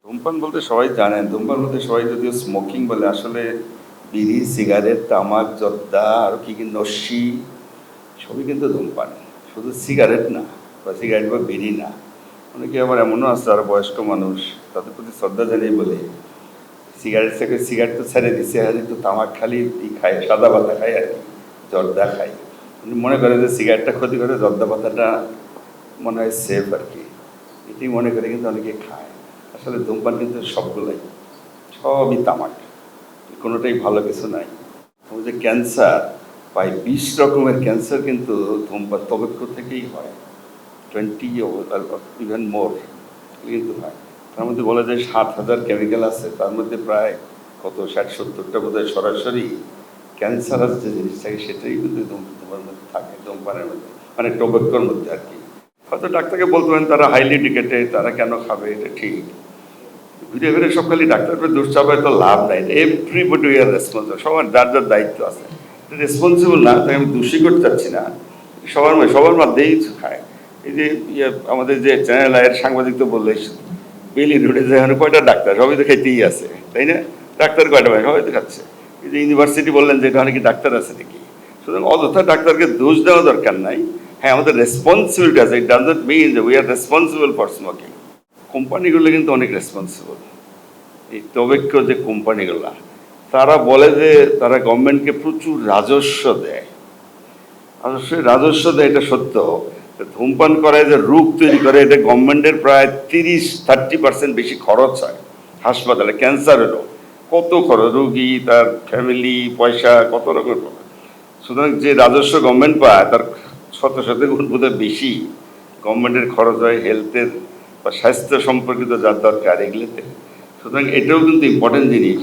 ধূমপান বলতে সবাই জানেন, ধূমপান বলতে সবাই যদিও স্মোকিং বলে, আসলে বিড়ি, সিগারেট, তামাক, জর্দা, আরও কী কী নস্যি সবই কিন্তু ধূমপান। শুধু সিগারেট না, বা সিগারেট বা বিড়ি না, অনেকে আবার এমনও আছে আর বয়স্ক মানুষ, তাদের প্রতি শ্রদ্ধা জানিয়ে বলে সিগারেট থেকে সিগারেট তো ছেড়ে দিচ্ছে, আর একটু তামাক খালি খায়, সাদা পাতা খায় আর কি, জর্দা খায়। উনি মনে করে যে সিগারেটটা ক্ষতি করে, জর্দা পাতাটা মনে হয় সেফ আর কি, এটি মনে করে কিন্তু অনেকে খায়। আসলে ধূমপান কিন্তু সবগুলোই, সবই তামাক, কোনোটাই ভালো কিছু নাই। আমাদের যে ক্যান্সার, প্রায় 20 রকমের ক্যান্সার কিন্তু ধূমপান তবক্ক থেকেই হয়, 20 ইভেন মোর কিন্তু হয়। তার মধ্যে বলা যায় 7,000 কেমিক্যাল আছে, তার মধ্যে প্রায় কত 60-70টা বোধহয় সরাসরি ক্যান্সারাস যে জিনিস থাকে সেটাই কিন্তু ধূমপানের মধ্যে থাকে, ধূমপানের মধ্যে মানে টোবাক্কোর মধ্যে আর কি। হয়তো ডাক্তারকে বলতে পারেন তারা হাইলি এডুকেটেড, তারা কেন খাবে, এটা ঠিক। ঘুরে ঘুরে সব খালি ডাক্তারের দোষ চাপায় তো লাভ নাই। এভরিবডি আর রেসপন্সিবল, সবার যার যার দায়িত্ব আছে, রেসপন্সিবল না তাই আমি দোষী করতে চাচ্ছি না, সবার মধ্যেই খায়। এই যে আমাদের যে চ্যানেল আয়ের সাংবাদিক তো বললে বেলি রোডে যেখানে কয়টা ডাক্তার, সবাই তো খেতেই আছে, তাই না? ডাক্তার কয়টা ভাই, সবাই তো খাচ্ছে। এই যে ইউনিভার্সিটি বললেন যে এখানে কি ডাক্তার আছে নাকি? সুতরাং অযথা ডাক্তারকে দোষ দেওয়া দরকার নাই। হ্যাঁ, আমাদের রেসপন্সিবিলিটি আছে, ইট ডাজ নট মিন যে we are responsible for smoking. কোম্পানিগুলো কিন্তু অনেক রেসপন্সিবল। এই টোবাক্কো যে কোম্পানিগুলা, তারা বলে যে তারা গভর্নমেন্টকে প্রচুর রাজস্ব দেয়, রাজস্ব দেয়, এটা সত্য। ধূমপান করায় যে রোগ তৈরি করে, এটা গভর্নমেন্টের প্রায় 30-30% বেশি খরচ হয় হাসপাতালে। ক্যান্সারেরও কত খরচ, রোগী, তার ফ্যামিলি, পয়সা, কত রকমের খরচ। সুতরাং যে রাজস্ব গভর্নমেন্ট পায় তার শত গুণ বোধহয় বেশি গভর্নমেন্টের খরচ হয় হেলথের বা স্বাস্থ্য সম্পর্কিত যার দরকার এগুলোতে। সুতরাং এটাও কিন্তু ইম্পর্টেন্ট জিনিস,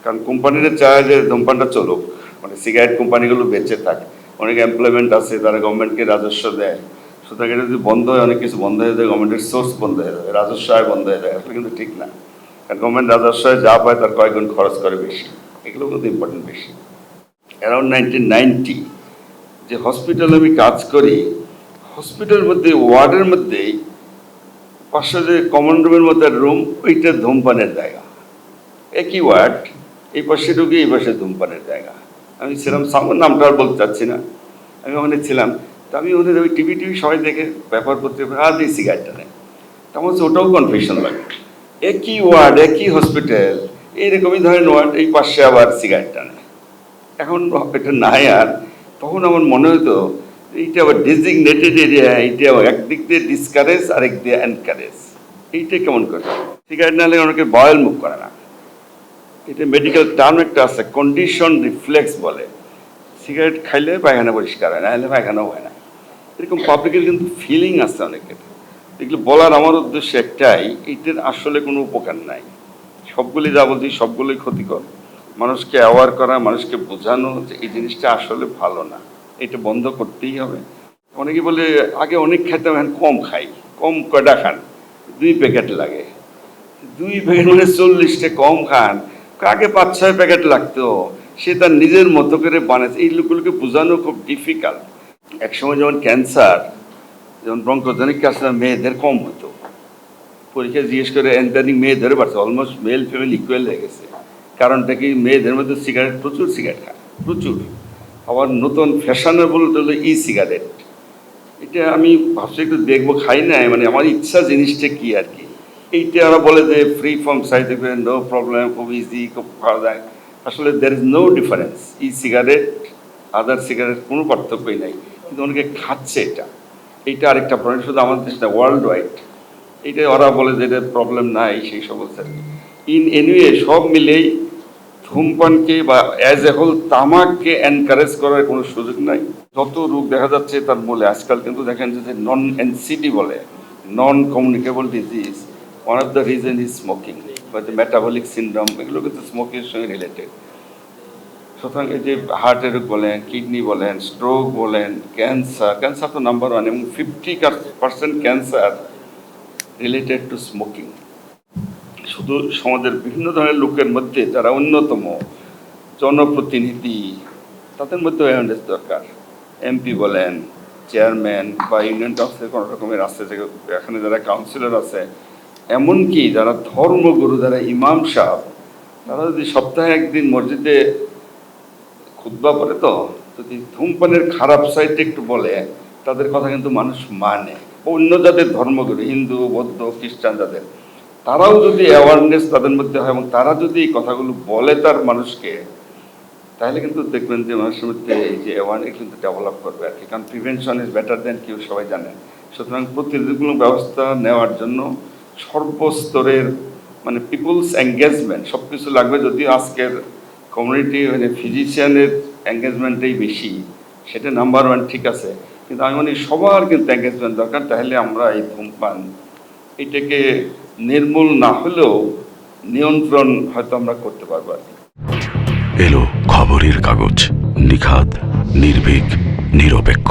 কারণ কোম্পানিরা চায় যে ধূমপানটা চলুক, মানে সিগারেট কোম্পানিগুলো বেঁচে থাকে, অনেক এমপ্লয়মেন্ট আছে, তারা গভর্নমেন্টকে রাজস্ব দেয়। সুতরাং এটা যদি বন্ধ হয়, অনেক কিছু বন্ধ হয়ে যায়, গভর্নমেন্টের সোর্স বন্ধ হয়ে যাবে, রাজস্ব আয় বন্ধ হয়ে যায়, আসলে কিন্তু ঠিক না। কারণ গভর্নমেন্ট রাজস্ব আয় যা পায় তার কয়েক গুণ খরচ করে বেশি, এগুলো কিন্তু ইম্পর্টেন্ট বেশি। অ্যারাউন্ড 1990 যে হসপিটালে আমি কাজ করি, হসপিটালের মধ্যে ওয়ার্ডের মধ্যেই পাশে যে কমন রুমের মধ্যে রুম, ওইটা ধূমপানের জায়গা। একই ওয়ার্ড, এই পাশে ঢুকে এই পাশে ধূমপানের জায়গা। আমি ছিলাম, সামনের নামটা আর বলতে চাচ্ছি না, আমি ওখানে ছিলাম। তো আমি ওদের ওই টিভি সবাই দেখে ব্যাপার করতে এই সিগারেটটা নেই, তেমন ওটাও কনফিউশন লাগে। একই ওয়ার্ড, একই হসপিটাল, এইরকমই ধরেন ওয়ার্ড, এই পাশে আবার সিগারেটটা নেই। এখন এটা নাই আর। তখন আমার মনে হতো এইটা আবার ডেজিগনেটেড এরিয়া, এইটা আবার একদিক দিয়ে ডিসকারেজ, আরেক দিয়ে এনকারেজ। এইটা কেমন করে সিগারেট না হলে অনেকে বয়েল মুভ করে না, এটা মেডিকেল টার্ম একটা আছে, কন্ডিশন রিফ্লেক্স বলে। সিগারেট খাইলে পায়খানা পরিষ্কার হয় না, হলে পায়খানাও হয় না, এরকম পাবলিকের কিন্তু ফিলিং আছে অনেকের। এগুলো বলার আমার উদ্দেশ্য একটাই, এইটার আসলে কোনো উপকার নাই। সবগুলি যা বলছি সবগুলোই ক্ষতিকর। মানুষকে অ্যাওয়ার করা, মানুষকে বোঝানো যে এই জিনিসটা আসলে ভালো না, এটা বন্ধ করতেই হবে। অনেকে বলে আগে অনেক খাইতাম, এখন কম খাই। কম কয়টা খান? 2 প্যাকেট লাগে। 2 প্যাকেট মানে 40টা, কম খান। আগে 5-6 প্যাকেট লাগতো, সে তার নিজের মতো করে বানাচ্ছে। এই লোকগুলোকে বোঝানো খুব ডিফিকাল্ট। একসময় যেমন ক্যান্সার, যেমন ব্রঙ্কোজনিক ক্যান্সার মেয়েদের কম হতো, পরীক্ষা জিজ্ঞেস করে এনটারিং মেয়েদের বাড়ছে, অলমোস্ট মেল ফিমেল ইকুয়াল হয়ে গেছে। কারণটা কি, মেয়েদের মধ্যে সিগারেট, প্রচুর সিগারেট খায়, প্রচুর। আবার নতুন ফ্যাশনেবল হলো ই সিগারেট। এটা আমি ভাবছি একটু দেখবো, খাই না, মানে আমার ইচ্ছা জিনিসটা কি আর কি। এইটা ওরা বলে যে free from side effect, no problem, খুব ইজি, খুব খাওয়া যায়। আসলে there is no difference. E cigarette other cigarette কোনো পার্থক্যই নাই, কিন্তু অনেকে খাচ্ছে এটা। এইটা আরেকটা প্রবলেম, শুধু আমাদের দেশ না, ওয়ার্ল্ড ওয়াইড। এইটা ওরা বলে যে এটা প্রবলেম নাই, সেই সমস্ত আর কি। ইন এনিওয়ে সব মিলেই ধূমপানকে বা অ্যাজ এ হোল তামাককে এনকারেজ করার কোনো সুযোগ নাই। যত রোগ দেখা যাচ্ছে তার মূলে আজকাল কিন্তু দেখেন যে নন এনসিডি বলে, non communicable disease, one of the reason is smoking বা যে মেটাবলিক সিনড্রোম, এগুলো কিন্তু স্মোকিংয়ের সঙ্গে রিলেটেড। সুতরাং এই যে হার্টের রোগ বলেন, কিডনি বলেন, স্ট্রোক বলেন, ক্যান্সার, ক্যান্সার তো নাম্বার 1, এবং 50% ক্যান্সার রিলেটেড টু স্মোকিং। শুধু সমাজের বিভিন্ন ধরনের লোকের মধ্যে যারা অন্যতম জনপ্রতিনিধি, তাদের মধ্যে অ্যাওয়ারনেস দরকার। এমপি বলেন, চেয়ারম্যান বা ইউনিয়ন কাউন্সিলের কোনো রকমের আছে, যে এখানে যারা কাউন্সিলর আছে, এমনকি যারা ধর্মগুরু, যারা ইমাম সাহেব, তারা যদি সপ্তাহে একদিন মসজিদে খুতবা পড়ে, তো যদি ধূমপানের খারাপ সাইডটা একটু বলে, তাদের কথা কিন্তু মানুষ মানে। অন্য যাদের ধর্মগুরু, হিন্দু, বৌদ্ধ, খ্রিস্টান, যাদের, তারাও যদি অ্যাওয়ারনেস তাদের মধ্যে হয় এবং তারা যদি এই কথাগুলো বলে তার মানুষকে, তাহলে কিন্তু দেখবেন যে মানুষের মধ্যে এই যে অ্যাওয়ারনেস কিন্তু ডেভেলপ করবে আর কি। কারণ prevention is better than cure, সবাই জানে। সুতরাং প্রতিরোধমূলক ব্যবস্থা নেওয়ার জন্য সর্বস্তরের মানে পিপুলস এঙ্গেজমেন্ট সব কিছু লাগবে। যদিও আজকের কমিউনিটি মানে ফিজিশিয়ানের এঙ্গেজমেন্টেই বেশি, সেটা নাম্বার ওয়ান, ঠিক আছে, কিন্তু আমি মনে করি সবার কিন্তু এঙ্গেজমেন্ট দরকার। তাহলে আমরা এই ধূমপান এটাকে নির্মূল না হলেও নিয়ন্ত্রণ হয়তো আমরা করতে পারবো আর কি। এলো খবরের কাগজ, নিখাত, নির্ভীক, নিরপেক্ষ।